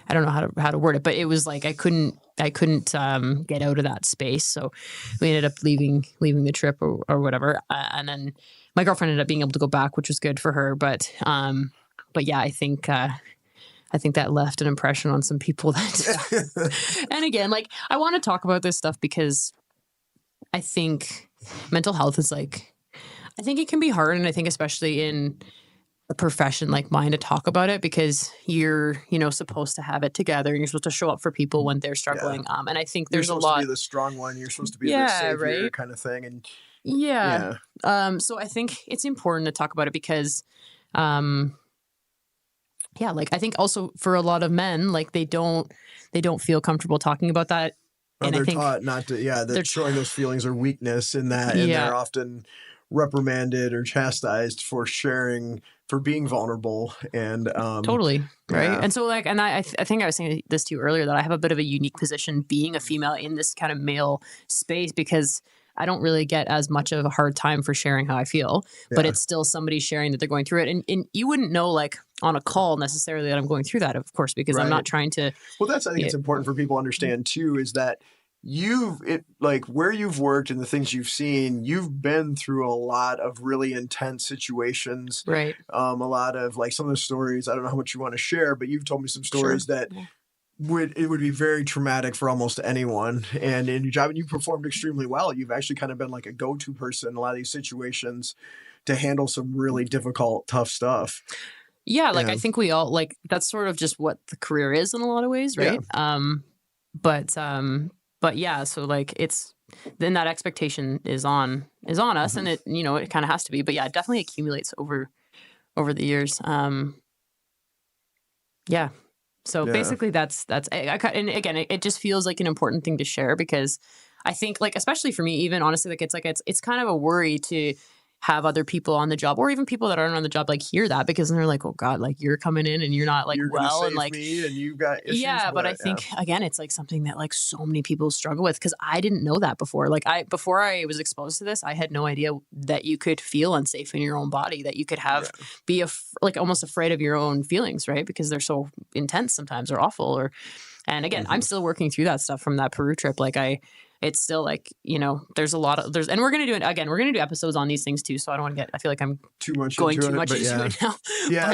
I don't know how to word it, but it was like I couldn't get out of that space. So we ended up leaving the trip or whatever. And then my girlfriend ended up being able to go back, which was good for her. But yeah, I think that left an impression on some people that, and again, like I want to talk about this stuff because I think mental health is like, I think it can be hard. And I think especially in a profession like mine to talk about it because you're, supposed to have it together and you're supposed to show up for people when they're struggling. Yeah. And I think there's a lot. You're supposed to be the strong one. You're supposed to be the savior kind of thing. And yeah. So I think it's important to talk about it because, like I think also for a lot of men, like they don't feel comfortable talking about that. And they're taught not to, they're showing those feelings or weakness in that. And they're often reprimanded or chastised for being vulnerable and totally right. And so like, and I think I was saying this to you earlier that I have a bit of a unique position being a female in this kind of male space because I don't really get as much of a hard time for sharing how I feel, but it's still somebody sharing that they're going through it. And you wouldn't know like on a call necessarily that I'm going through that, of course, because I'm not trying to. Well, I think it's important for people to understand too, is that where you've worked and the things you've seen, you've been through a lot of really intense situations. Right. A lot of like some of the stories, I don't know how much you want to share, but you've told me some stories that would be very traumatic for almost anyone. And in your job, and you performed extremely well. You've actually kind of been like a go-to person in a lot of these situations to handle some really difficult, tough stuff. Yeah. Like I think we all like, that's sort of just what the career is in a lot of ways. Right. Yeah. But yeah, so like then that expectation is on us and it, it kind of has to be, but yeah, it definitely accumulates over the years. So basically that's, and again, it just feels like an important thing to share because I think like, especially for me, even honestly, like, it's kind of a worry to have other people on the job or even people that aren't on the job, like hear that because they're like, oh God, like you're coming in and you're not like, you're well, and like, me and you got issues, but I think again, it's like something that like so many people struggle with because I didn't know that before. Like before I was exposed to this, I had no idea that you could feel unsafe in your own body, that you could be like almost afraid of your own feelings, right? Because they're so intense sometimes or awful and again, I'm still working through that stuff from that Peru trip. Like it's still like, there's a lot of, and we're going to do it again. We're going to do episodes on these things too. So I don't want to I feel like I'm going too much into it now.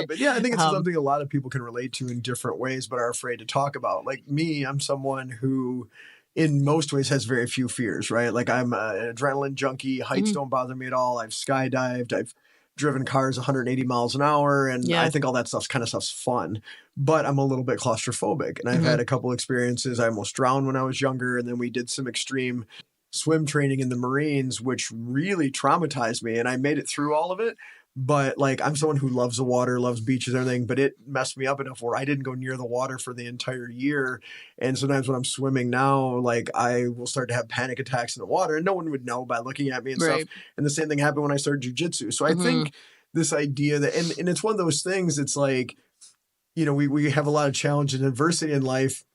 But I think it's something a lot of people can relate to in different ways, but are afraid to talk about. Like me, I'm someone who in most ways has very few fears, right? Like I'm an adrenaline junkie. Heights don't bother me at all. I've skydived. I've driven cars 180 miles an hour. And I think all that stuff's fun, but I'm a little bit claustrophobic. And I've had a couple experiences. I almost drowned when I was younger. And then we did some extreme swim training in the Marines, which really traumatized me. And I made it through all of it. But like, I'm someone who loves the water, loves beaches and everything, but it messed me up enough where I didn't go near the water for the entire year. And sometimes when I'm swimming now, like I will start to have panic attacks in the water and no one would know by looking at me and stuff. And the same thing happened when I started jujitsu. So I think this idea that, and it's one of those things, it's like, we have a lot of challenge and adversity in life.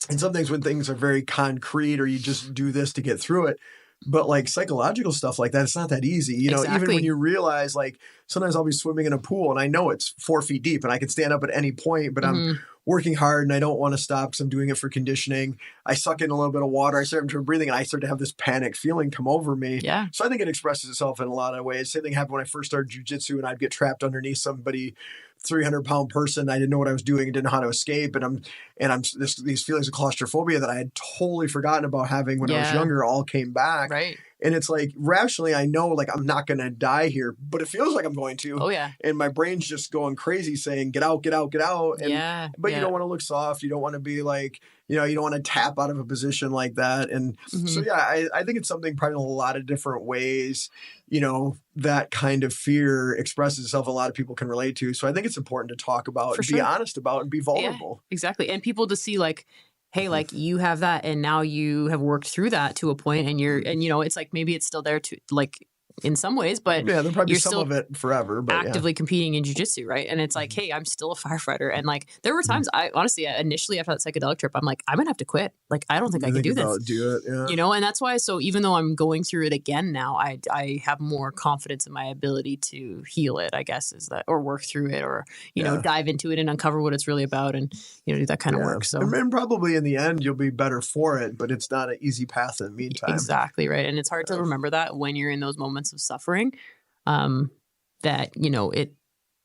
And some things when things are very concrete or you just do this to get through it. But like psychological stuff like that, it's not that easy. You know, even Exactly. when you realize like sometimes I'll be swimming in a pool and I know it's 4 feet deep and I can stand up at any point, but I'm working hard and I don't want to stop because I'm doing it for conditioning. I suck in a little bit of water. I start into breathing and I start to have this panic feeling come over me. Yeah. So I think it expresses itself in a lot of ways. Same thing happened when I first started jujitsu and I'd get trapped underneath somebody, 300-pound person. I didn't know what I was doing and didn't know how to escape. And these feelings of claustrophobia that I had totally forgotten about having when I was younger all came back. Right. And it's like, rationally, I know like I'm not going to die here, but it feels like I'm going to. Oh, yeah. And my brain's just going crazy saying, get out, get out, get out. And, but you don't want to look soft. You don't want to be like, you know, you don't want to tap out of a position like that. And so, yeah, I think it's something probably in a lot of different ways, you know, that kind of fear expresses itself. A lot of people can relate to. So I think it's important to talk about, and be honest about, and be vulnerable. Yeah, exactly. And people to see like, hey, like you have that and now you have worked through that to a point and you know, it's like, maybe it's still there to like in some ways, but there'll probably you're be some still of it forever, but actively competing in jiu-jitsu, right? And it's like, hey, I'm still a firefighter. And like, there were times I honestly, initially after that psychedelic trip, I'm like, I'm gonna have to quit. Like, I don't think I can do this. Do it, yeah. You know, and that's why. So even though I'm going through it again now, I have more confidence in my ability to heal it, I guess, is that, or work through it, or you know, dive into it and uncover what it's really about, and you know, do that kind of work. So and probably in the end you'll be better for it, but it's not an easy path in the meantime. Exactly right, and it's hard to remember that when you're in those moments of suffering. That, you know,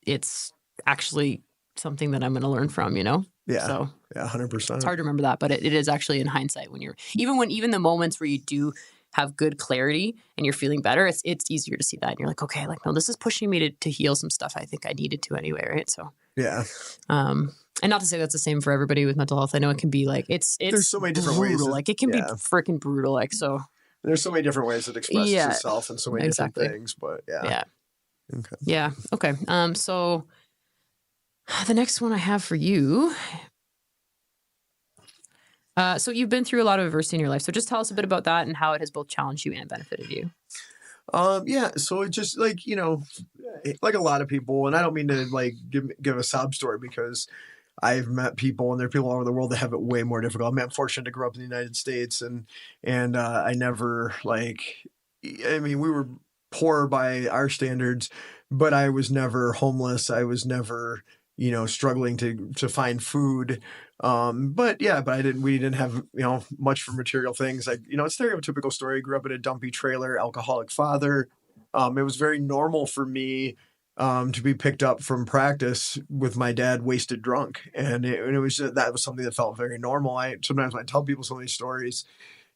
it's actually something that I'm going to learn from, you know? Yeah. So 100%. It's hard to remember that, but it is actually in hindsight when you're, even the moments where you do have good clarity and you're feeling better, it's easier to see that. And you're like, okay, like, no, this is pushing me to heal some stuff I think I needed to anyway. Right. So, yeah. And not to say that's the same for everybody with mental health. I know it can be like, there's so many different brutal. ways. Like it can be freaking brutal. Like, so. There's so many different ways it expresses itself and so many different things, but yeah. Okay. Yeah. Okay. So the next one I have for you. So you've been through a lot of adversity in your life. So just tell us a bit about that and how it has both challenged you and benefited you. Yeah. So it just like, you know, like a lot of people, and I don't mean to like give a sob story because I've met people and there are people all over the world that have it way more difficult. I'm fortunate to grow up in the United States and I never we were poor by our standards, but I was never homeless. I was never, you know, struggling to find food. But we didn't have, you know, much for material things. Like, you know, it's a stereotypical story. Grew up in a dumpy trailer, alcoholic father. It was very normal for me to be picked up from practice with my dad wasted drunk. And it was that was something that felt very normal. Sometimes when I tell people some of these stories,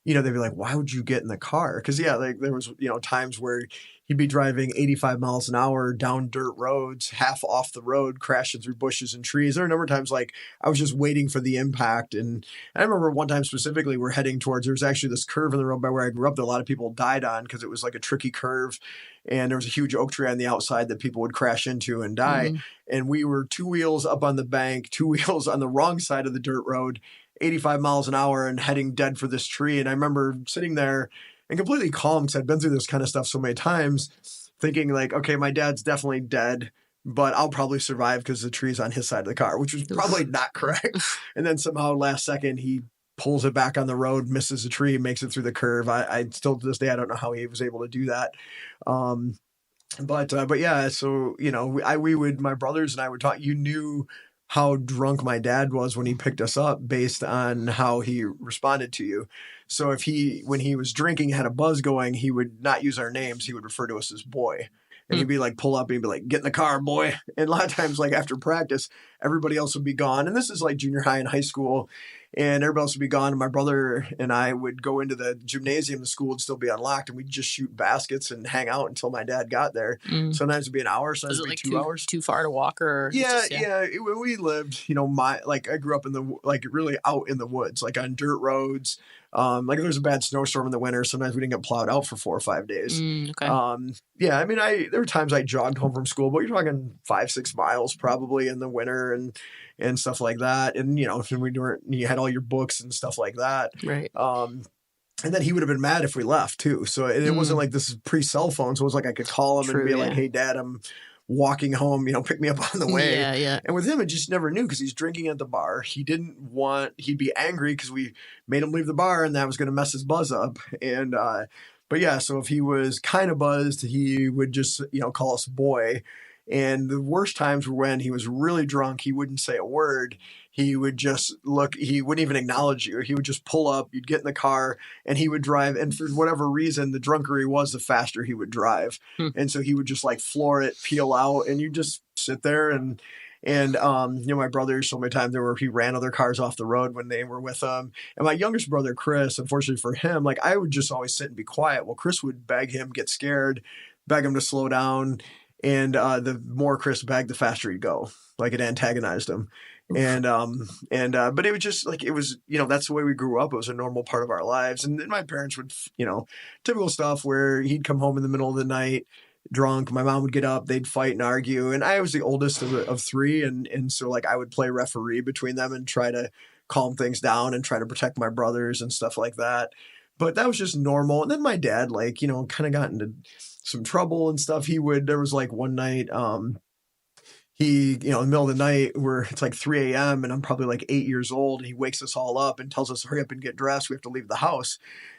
you know, they'd be like, why would you get in the car? Because, like there was, you know, times where he'd be driving 85 miles an hour down dirt roads, half off the road, crashing through bushes and trees. There were a number of times like I was just waiting for the impact. And I remember one time specifically we're heading towards, there was actually this curve in the road by where I grew up that a lot of people died on because it was like a tricky curve. And there was a huge oak tree on the outside that people would crash into and die. Mm-hmm. And we were 2 wheels up on the bank, 2 wheels on the wrong side of the dirt road, 85 miles an hour and heading dead for this tree. And I remember sitting there and completely calm because I'd been through this kind of stuff so many times, thinking like, okay, my dad's definitely dead, but I'll probably survive because the tree's on his side of the car, which was probably not correct. And then somehow last second, he pulls it back on the road, misses a tree, makes it through the curve. I still to this day, I don't know how he was able to do that. But yeah, so, you know, my brothers and I would talk, you knew how drunk my dad was when he picked us up based on how he responded to you. So when he was drinking, had a buzz going, he would not use our names. He would refer to us as boy. And he'd be like, pull up and he'd be like, get in the car, boy. And a lot of times, like after practice, everybody else would be gone. And this is like junior high and high school. And everybody else would be gone. And my brother and I would go into the gymnasium. The school would still be unlocked. And we'd just shoot baskets and hang out until my dad got there. Sometimes it'd be an hour. Sometimes it'd be 2 hours. Too far to walk or? Yeah. We lived, you know, I grew up really out in the woods, like on dirt roads. Like if there was a bad snowstorm in the winter, sometimes we didn't get plowed out for 4 or 5 days. Okay. Yeah, I mean, there were times I jogged home from school, but you're talking 5-6 miles probably in the winter and stuff like that. And, you know, you had all your books and stuff like that. Right. And then he would have been mad if we left too. So it wasn't like this is pre-cell phone. So it was like I could call him and be like, hey, Dad, I'm walking home, you know, pick me up on the way. Yeah. And with him, it just never knew because he's drinking at the bar. He'd be angry because we made him leave the bar and that was going to mess his buzz up. And, But yeah, so if he was kind of buzzed, he would just, call us boy. And the worst times were when he was really drunk. He wouldn't say a word. He would just look, he wouldn't even acknowledge you. He would just pull up, you'd get in the car, and he would drive. And for whatever reason, the drunker he was, the faster he would drive. And so he would just like floor it, peel out, and you just sit there and my brothers, so many times there were, he ran other cars off the road when they were with him. And my youngest brother, Chris, unfortunately for him, like I would just always sit and be quiet. Well, Chris would beg him, get scared, beg him to slow down. And the more Chris begged, the faster he'd go. Like it antagonized him. But it was just like, it was, that's the way we grew up. It was a normal part of our lives. And then my parents would, typical stuff where he'd come home in the middle of the night drunk. My mom would get up, they'd fight and argue. And I was the oldest of three. And so like I would play referee between them and try to calm things down and try to protect my brothers and stuff like that. But that was just normal. And then my dad, like, kind of got into some trouble and stuff. There was like one night, he, in the middle of the night where it's like 3 a.m. and I'm probably like 8 years old, and he wakes us all up and tells us to hurry up and get dressed. We have to leave the house.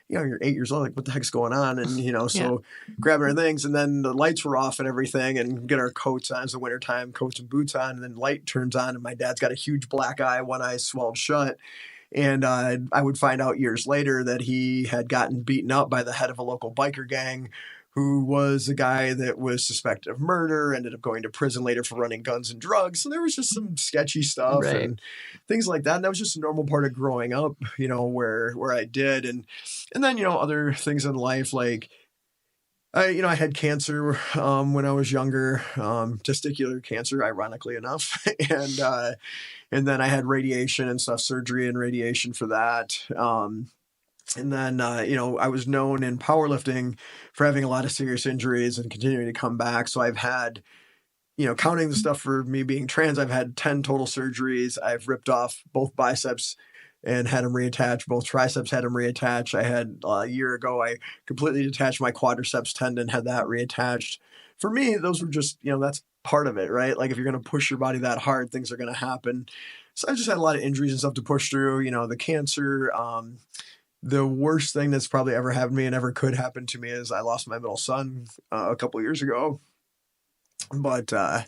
You're 8 years old, like what the heck's going on? And, so grabbing our things, and then the lights were off and everything, and get our coats on. It's the wintertime, coats and boots on, and then light turns on, and my dad's got a huge black eye, one eye swelled shut. And I would find out years later that he had gotten beaten up by the head of a local biker gang, who was a guy that was suspected of murder, ended up going to prison later for running guns and drugs. So there was just some sketchy stuff and things like that. And that was just a normal part of growing up, where I did. And then, other things in life, like I had cancer when I was younger, testicular cancer, ironically enough. And then I had radiation and stuff, surgery and radiation for that. And then, I was known in powerlifting for having a lot of serious injuries and continuing to come back. So I've had, counting the stuff for me being trans, I've had 10 total surgeries. I've ripped off both biceps and had them reattached. Both triceps had them reattached. I had a year ago, I completely detached my quadriceps tendon, had that reattached. For me, those were just, that's part of it, right? Like if you're going to push your body that hard, things are going to happen. So I just had a lot of injuries and stuff to push through, the cancer. The worst thing that's probably ever happened to me and ever could happen to me is I lost my middle son a couple of years ago. But so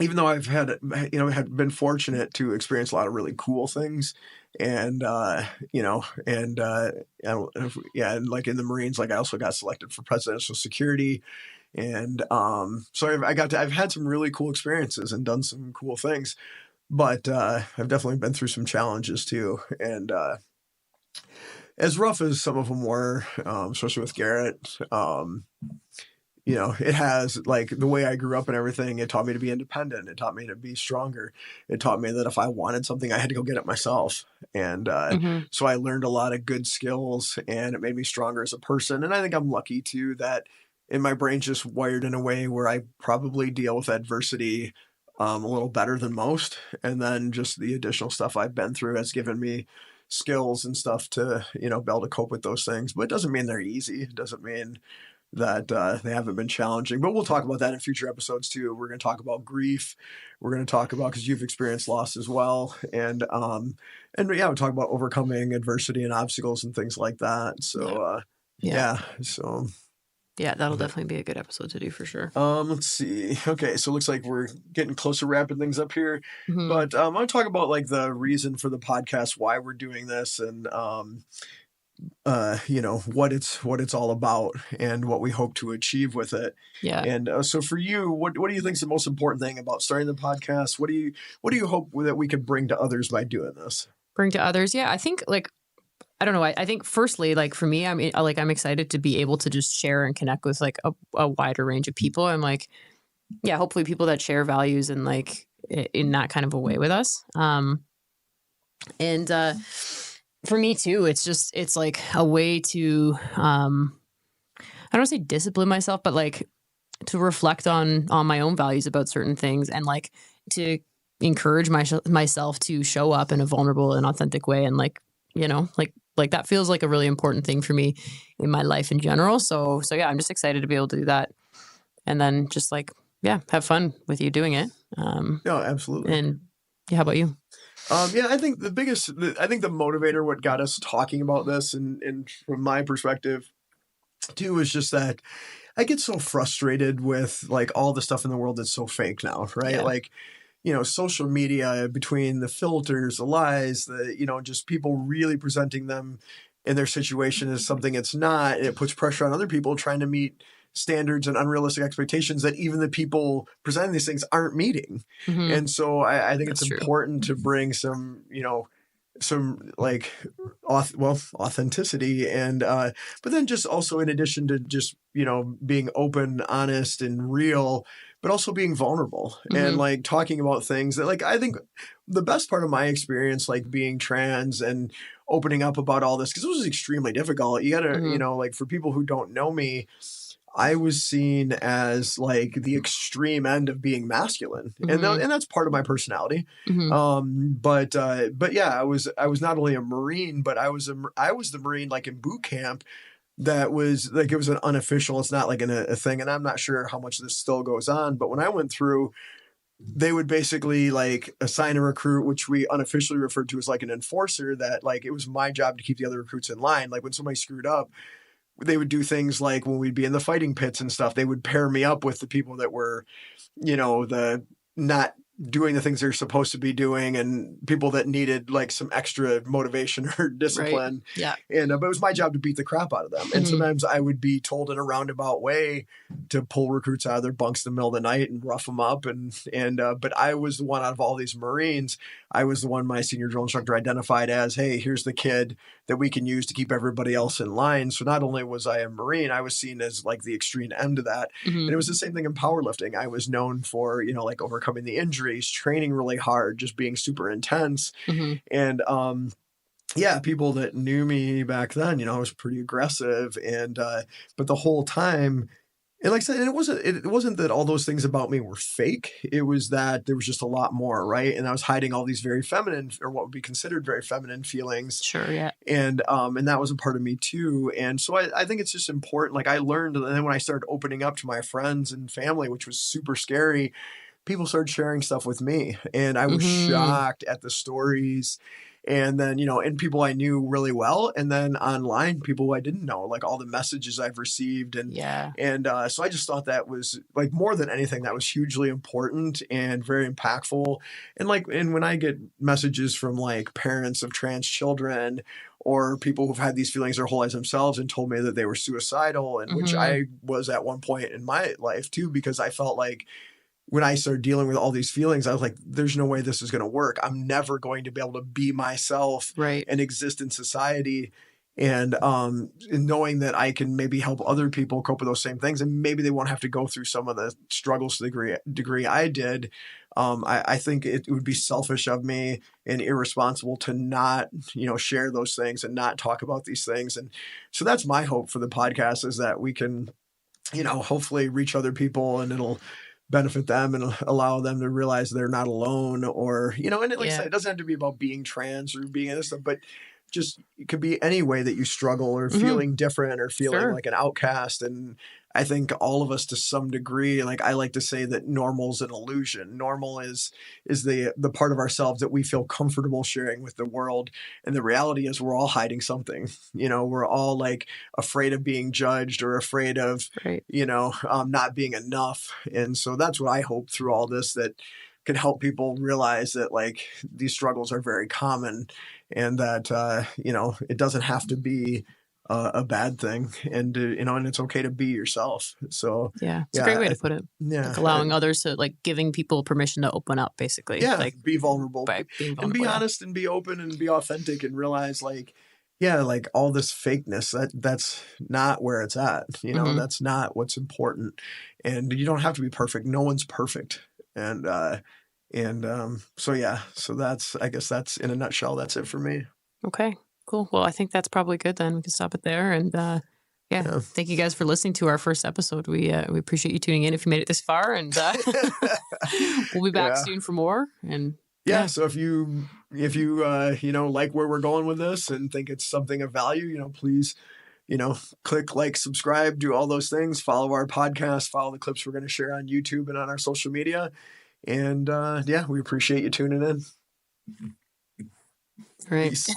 even though I've had, had been fortunate to experience a lot of really cool things, and and like in the Marines, like I also got selected for presidential security. And so I've had some really cool experiences and done some cool things. But I've definitely been through some challenges too. And as rough as some of them were, especially with Garrett, it has, like, the way I grew up and everything, it taught me to be independent. It taught me to be stronger. It taught me that if I wanted something, I had to go get it myself. And so I learned a lot of good skills, and it made me stronger as a person. And I think I'm lucky too that my brain's just wired in a way where I probably deal with adversity a little better than most. And then just the additional stuff I've been through has given me skills and stuff to, be able to cope with those things. But it doesn't mean they're easy. It doesn't mean that they haven't been challenging. But we'll talk about that in future episodes too. We're going to talk about grief. We're going to talk about, because you've experienced loss as well. And we'll talk about overcoming adversity and obstacles and things like that. So, Yeah, that'll definitely be a good episode to do for sure. Let's see. Okay, so it looks like we're getting close to wrapping things up here. But I want to talk about like the reason for the podcast, why we're doing this, and what it's all about and what we hope to achieve with it. Yeah. And so for you, what do you think is the most important thing about starting the podcast? What do you hope that we could bring to others by doing this? Bring to others? Yeah, I think I don't know. I think firstly, like for me, I'm excited to be able to just share and connect with like a wider range of people. I'm like, hopefully people that share values and like in that kind of a way with us. And for me too, it's like a way to, I don't want to say discipline myself, but like to reflect on my own values about certain things, and like to encourage myself to show up in a vulnerable and authentic way. And like, like that feels like a really important thing for me in my life in general. So yeah, I'm just excited to be able to do that. And then just like, have fun with you doing it. No, absolutely. And how about you? Yeah, I think the motivator, what got us talking about this, and from my perspective too, is just that I get so frustrated with like all the stuff in the world that's so fake now, right? Yeah. Like, social media, between the filters, the lies, just people really presenting them in their situation as something it's not. And it puts pressure on other people trying to meet standards and unrealistic expectations that even the people presenting these things aren't meeting. Mhm. And so I think That's it's true. important to bring some like authenticity, and but then just also, in addition to just being open, honest, and real, but also being vulnerable and Mhm. like talking about things that, like, I think the best part of my experience, like being trans and opening up about all this, because it was extremely difficult. You gotta, Mhm. like, for people who don't know me, I was seen as like the extreme end of being masculine, and Mhm. and that's part of my personality. Mhm. But yeah, I was not only a Marine, but I was the Marine, like, in boot camp. That was like, it was an unofficial. It's not like a thing, and I'm not sure how much this still goes on. But when I went through, they would basically like assign a recruit, which we unofficially referred to as like an enforcer. That, like, it was my job to keep the other recruits in line. Like when somebody screwed up, they would do things like when we'd be in the fighting pits and stuff, they would pair me up with the people that were, the not doing the things they're supposed to be doing, and people that needed like some extra motivation or Right. discipline. Yeah. And but it was my job to beat the crap out of them. And Mhm. sometimes I would be told in a roundabout way to pull recruits out of their bunks in the middle of the night and rough them up. And but I was the one out of all these Marines. I was the one my senior drill instructor identified as, hey, here's the kid that we can use to keep everybody else in line. So not only was I a Marine, I was seen as like the extreme end of that. Mhm. And it was the same thing in powerlifting. I was known for, like, overcoming the injuries, training really hard, just being super intense. Mhm. And yeah, people that knew me back then, I was pretty aggressive. And but the whole time, and like I said, it wasn't that all those things about me were fake. It was that there was just a lot more, right? And I was hiding all these very feminine, or what would be considered very feminine, feelings. Sure. Yeah. And that was a part of me too. And so I think it's just important. Like, I learned, and then when I started opening up to my friends and family, which was super scary, people started sharing stuff with me, and I was Mhm. shocked at the stories. And then, and people I knew really well, and then online, people who I didn't know, like all the messages I've received. Yeah. And so I just thought that was, like, more than anything, that was hugely important and very impactful. And when I get messages from like parents of trans children, or people who've had these feelings their whole lives themselves and told me that they were suicidal, and which Mhm. I was at one point in my life too, because I felt like, when I started dealing with all these feelings, I was like, there's no way this is going to work. I'm never going to be able to be myself Right. and exist in society. And knowing that I can maybe help other people cope with those same things, and maybe they won't have to go through some of the struggles to the degree I did. I think it would be selfish of me and irresponsible to not, share those things and not talk about these things. And so that's my hope for the podcast, is that we can, hopefully reach other people, and it'll benefit them and allow them to realize they're not alone. Or, and like I Yeah. said, it doesn't have to be about being trans or being this stuff, but just, it could be any way that you struggle, or Mhm. feeling different, or feeling Sure. like an outcast. And I think all of us, to some degree, like, I like to say that normal is an illusion. Normal is the part of ourselves that we feel comfortable sharing with the world. And the reality is, we're all hiding something. We're all like afraid of being judged, or afraid of, Right. not being enough. And so that's what I hope through all this, that can help people realize that, like, these struggles are very common, and that, it doesn't have to be a bad thing, and and it's okay to be yourself. So Yeah. It's a yeah, great way to put it. yeah, Like allowing others to, like, giving people permission to open up, basically. yeah, Like be vulnerable, by being and vulnerable. be Yeah. honest, and be open, and be authentic, and realize, like, yeah, like, all this fakeness, that's not where it's at. Mhm. That's not what's important. And you don't have to be perfect. No one's perfect. So yeah, so I guess that's, in a nutshell, that's it for me. Okay. Cool. Well, I think that's probably good then. We can stop it there. And Yeah. thank you guys for listening to our first episode. We appreciate you tuning in if you made it this far. And we'll be back Yeah. soon for more. And Yeah. So if you like where we're going with this and think it's something of value, please, click like, subscribe, do all those things, follow our podcast, follow the clips we're going to share on YouTube and on our social media. And yeah, we appreciate you tuning in. Right. Peace.